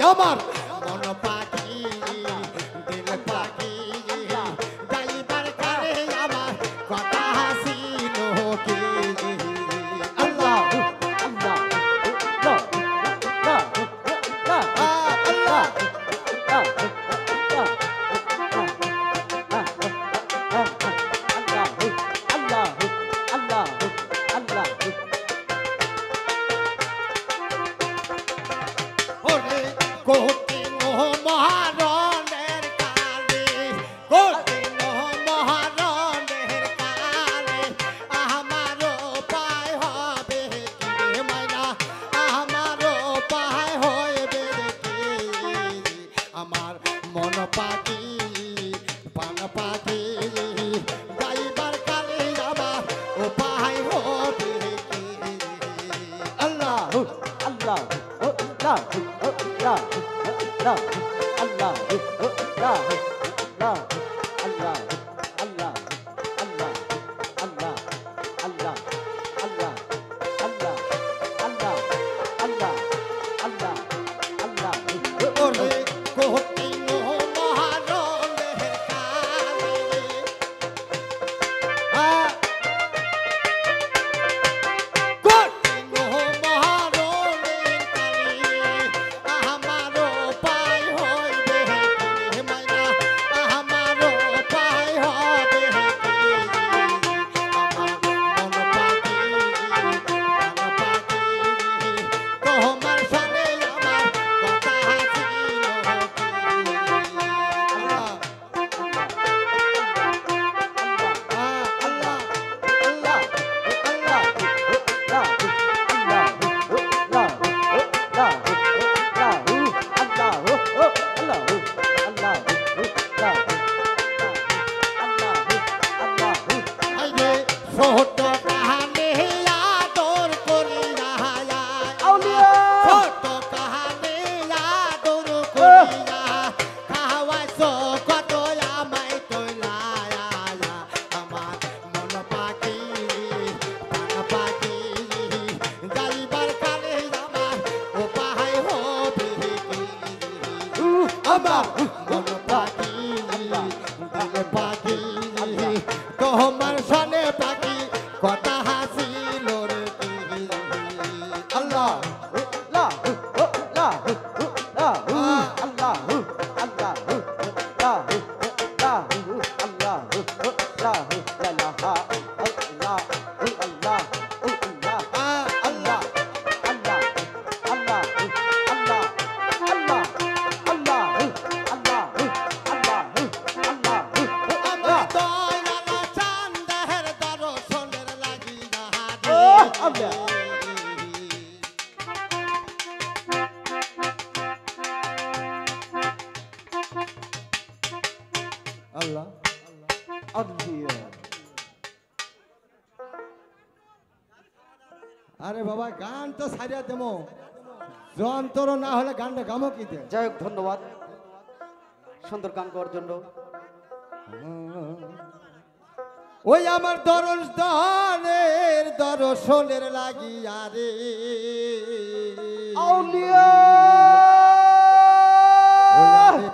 আমার মন পাখি দিল পাখি যাইবার কালে আমার কথা হাসিল কি আল্লাহ আল্লাহ আরে বাবা গান তো সারিয়া দেবো যন্ত্র না হলে গানটা গামো কি দে যাই হোক ধন্যবাদ সুন্দর গান করার জন্য ওই আমার দর্শনের লাগিয়া রে আউলিয়া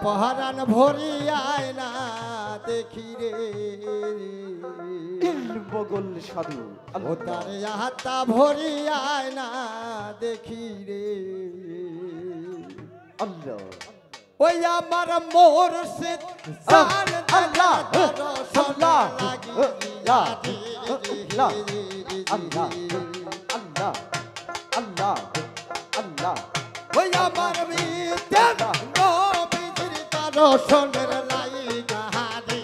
পহারান ভরিয়ায় না দেখি রে বগল সাধু ও তারে হাতা ভরিয়ায় না দেখি রে আল্লাহ ওই আমার মোর সে আল্লাহ আল্লাহ আল্লাহ আল্লাহ আল্লাহ আল্লাহ আল্লাহ ওই আমার বিদ্যার নবীর দর্শনের লাইগা রে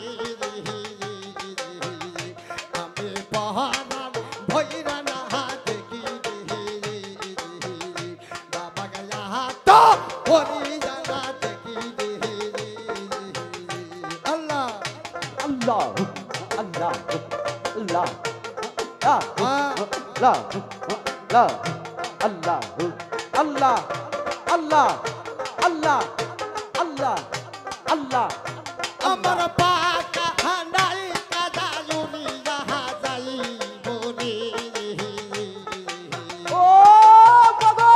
আমি পহারান ভইরা না দেখি রে বাবা গায়া তো ভরিয়া না দেখি রে আল্লাহ আল্লাহ আল্লাহ আল্লাহ আল্লাহ আল্লাহ আল্লাহ আল্লাহ আল্লাহ আল্লাহ আল্লাহ আমার পাকা হান্ডাই কাদা জুড়িয়া যাই বলি ও বাবা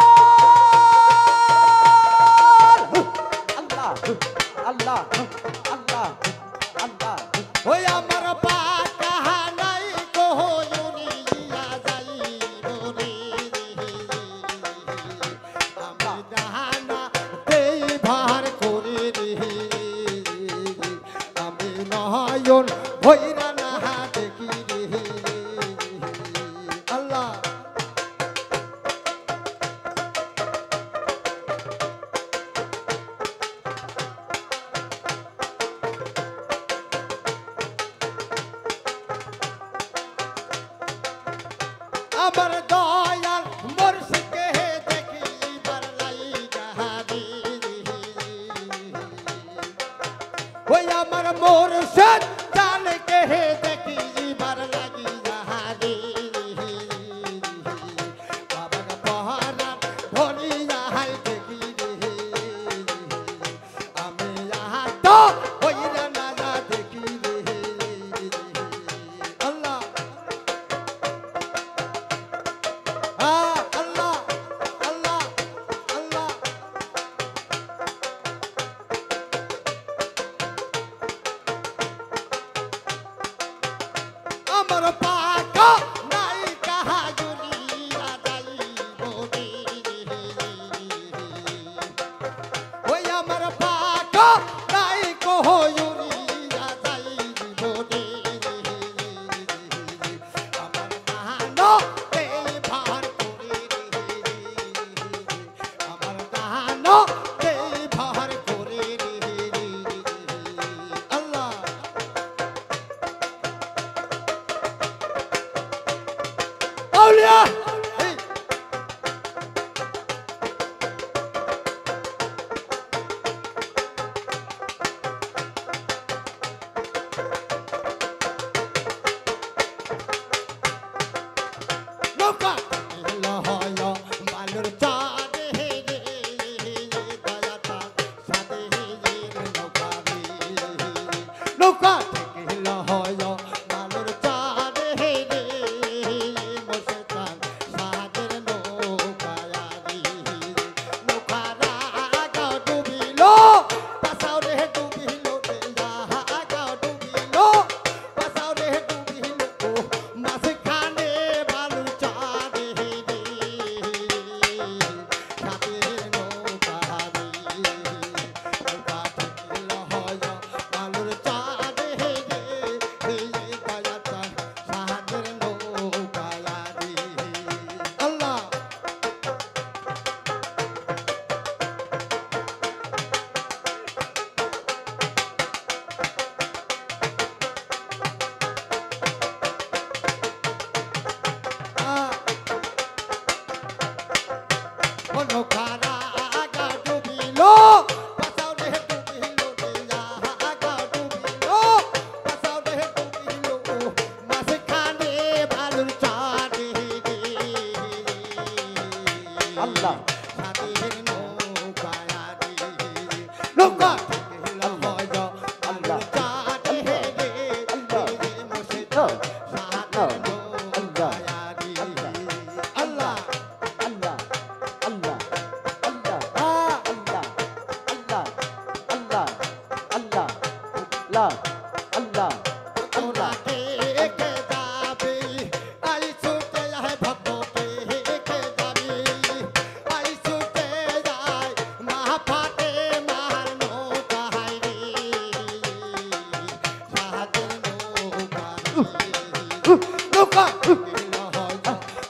আমার দয়াল মুর্শিদকে দেখি বারলাই গাহারি ওই আমার মুর্শিদ জানকে দেখি বার লাগি যাহারি বাবা পহারা ধরি যাহাই দেখি রে আমি আহা তো হইরা না না দেখি রে আল্লাহ আল্লাহ আল্লাহ আল্লাহ আমার পাক নাই কাহা গুলি রাজাই বলি ওই আমার পাক নাই কহয়ুরি রাজাই বলি আমার দানো এই ভার করে আমার দানো এই ভার করে আল্লাহ আউলিয়া এই নৌকা লহয় বালুর চাঁদে রে দয়াতা সাদে রে নৌকা রে নৌকা থেকে লহয় বালুর চাঁদে রে মস্তান সাদের নৌকায়ারি নৌকা রাগা ডুবিল পাসাও রে ডুবিল রাগা ডুবিল পাসাও রে ডুবিল মাঝখানে বালুর চাঁদে রে সাদের নৌকারি নৌকা থেকে লহয় বালুর চাঁদে রে দয়াতা সাদের নৌকায়ারি আল্লাহ নৌকা রাগা ডুবিল পাসাও রে ডুবিল রাগা ডুবিল পাসাও রে ডুবিল মাঝখানে বালুর চাঁদে রে আল্লাহ সাদের নৌকায়ারি নৌকা থেকে লহয় বালুর চাঁদে রে মুর্শিদ সাদের নৌকায়ারি আল্লাহ আল্লাহ আল্লাহ আল্লাহ আল্লাহ আল্লাহ আল্লাহ আল্লাহ আল্লাহ তোরা কে যাবি আই ছুটে যায় ভক্ত কে যাবি আই ছুটে যায় মা ফাটে মার নৌকা হাই রে সাহায্যের নৌকা নৌকা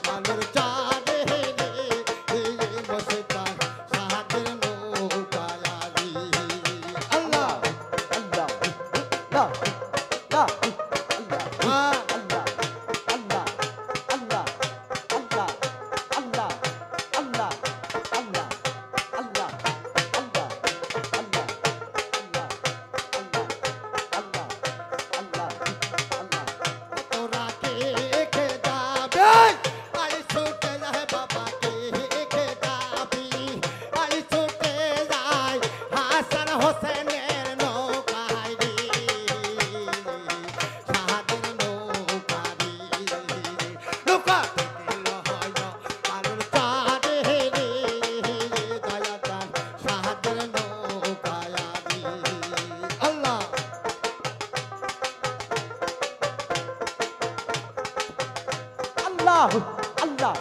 মালুর চাঁদে রে বসে তার সাহায্যের নৌকা আল্লাহ আল্লাহ আল্লাহ আল্লাহ আল্লাহ আল্লাহ আল্লাহ আল্লাহ আল্লাহ আল্লাহ আল্লাহ আল্লাহ আল্লাহ আল্লাহ আল্লাহ আল্লাহ তোরা কে যাবে আই ছুটে যায় বাবা কে যাবি আই ছুটে যায় হাসান হোসেনের নৌকায় রে সাহাদের নৌকারি নৌকা থেকে লহয় বালুর চাঁদে রে দয়াতা সাহাদের নৌকায়ারি আল্লাহ আল্লাহ আল্লাহ